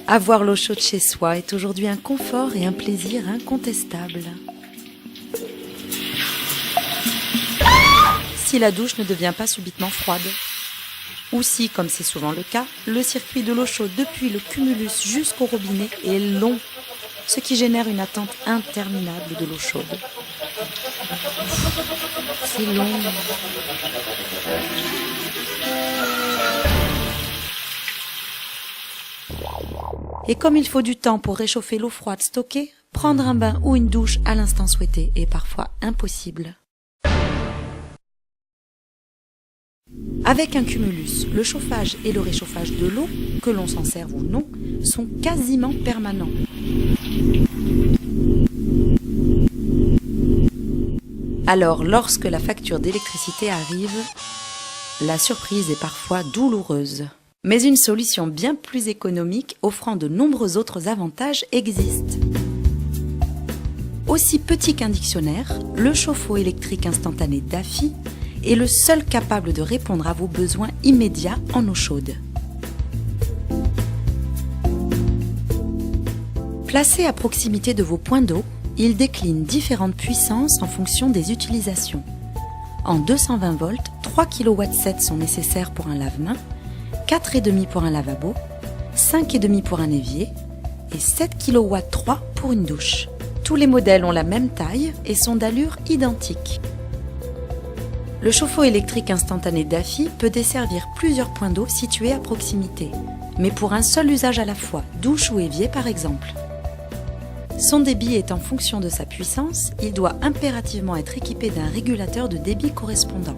Avoir l'eau chaude chez soi est aujourd'hui un confort et un plaisir incontestables. Si la douche ne devient pas subitement froide, ou si, comme c'est souvent le cas, le circuit de l'eau chaude depuis le cumulus jusqu'au robinet est long, ce qui génère une attente interminable de l'eau chaude. C'est long. Et comme il faut du temps pour réchauffer l'eau froide stockée, prendre un bain ou une douche à l'instant souhaité est parfois impossible. Avec un cumulus, le chauffage et le réchauffage de l'eau, que l'on s'en serve ou non, sont quasiment permanents. Alors, lorsque la facture d'électricité arrive, la surprise est parfois douloureuse. Mais une solution bien plus économique offrant de nombreux autres avantages existe. Aussi petit qu'un dictionnaire, le chauffe-eau électrique instantané Daffy est le seul capable de répondre à vos besoins immédiats en eau chaude. Placé à proximité de vos points d'eau, il décline différentes puissances en fonction des utilisations. En 220 volts, 3 kW/7 sont nécessaires pour un lave-mains, 4,5 pour un lavabo, 5,5 pour un évier et 7 kW/3 pour une douche. Tous les modèles ont la même taille et sont d'allure identique. Le chauffe-eau électrique instantané Daffy peut desservir plusieurs points d'eau situés à proximité, mais pour un seul usage à la fois, douche ou évier par exemple. Son débit est en fonction de sa puissance, il doit impérativement être équipé d'un régulateur de débit correspondant.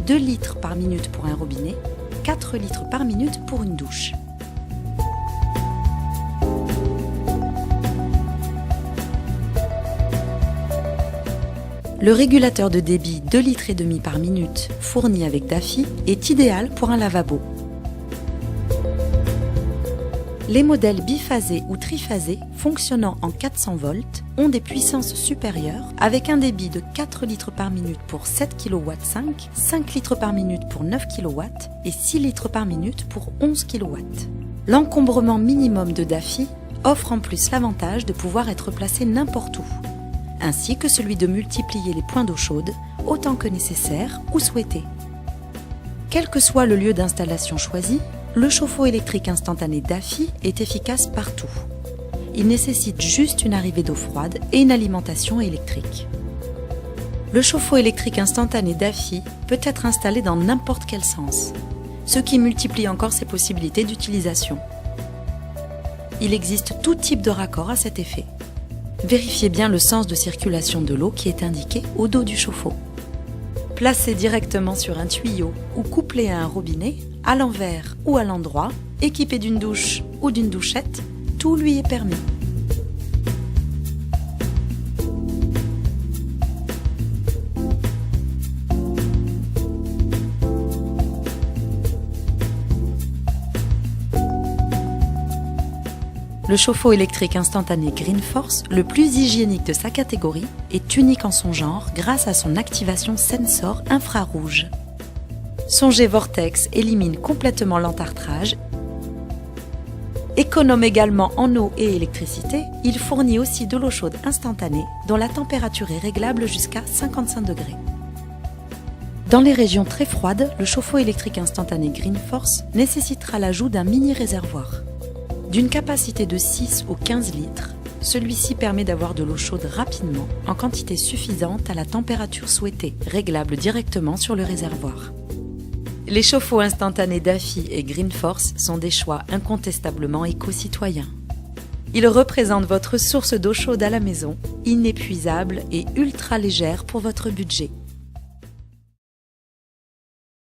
2 litres par minute pour un robinet, 4 litres par minute pour une douche. Le régulateur de débit 2,5 litres par minute fourni avec Daffy est idéal pour un lavabo. Les modèles biphasés ou triphasés fonctionnant en 400 volts ont des puissances supérieures avec un débit de 4 litres par minute pour 7 kW/5, 5 litres par minute pour 9 kW et 6 litres par minute pour 11 kW. L'encombrement minimum de Daffy offre en plus l'avantage de pouvoir être placé n'importe où, ainsi que celui de multiplier les points d'eau chaude autant que nécessaire ou souhaité. Quel que soit le lieu d'installation choisi, le chauffe-eau électrique instantané Daffy est efficace partout. Il nécessite juste une arrivée d'eau froide et une alimentation électrique. Le chauffe-eau électrique instantané Daffy peut être installé dans n'importe quel sens, ce qui multiplie encore ses possibilités d'utilisation. Il existe tout type de raccord à cet effet. Vérifiez bien le sens de circulation de l'eau qui est indiqué au dos du chauffe-eau. Placé directement sur un tuyau ou couplé à un robinet, à l'envers ou à l'endroit, équipé d'une douche ou d'une douchette, tout lui est permis. Le chauffe-eau électrique instantané GreenForce, le plus hygiénique de sa catégorie, est unique en son genre grâce à son activation sensor infrarouge. Son jet vortex élimine complètement l'entartrage. Économe également en eau et électricité, il fournit aussi de l'eau chaude instantanée dont la température est réglable jusqu'à 55 degrés. Dans les régions très froides, le chauffe-eau électrique instantané GreenForce nécessitera l'ajout d'un mini réservoir. D'une capacité de 6 ou 15 litres, celui-ci permet d'avoir de l'eau chaude rapidement, en quantité suffisante à la température souhaitée, réglable directement sur le réservoir. Les chauffe-eau instantanés Daffy et GreenForce sont des choix incontestablement éco-citoyens. Ils représentent votre source d'eau chaude à la maison, inépuisable et ultra légère pour votre budget.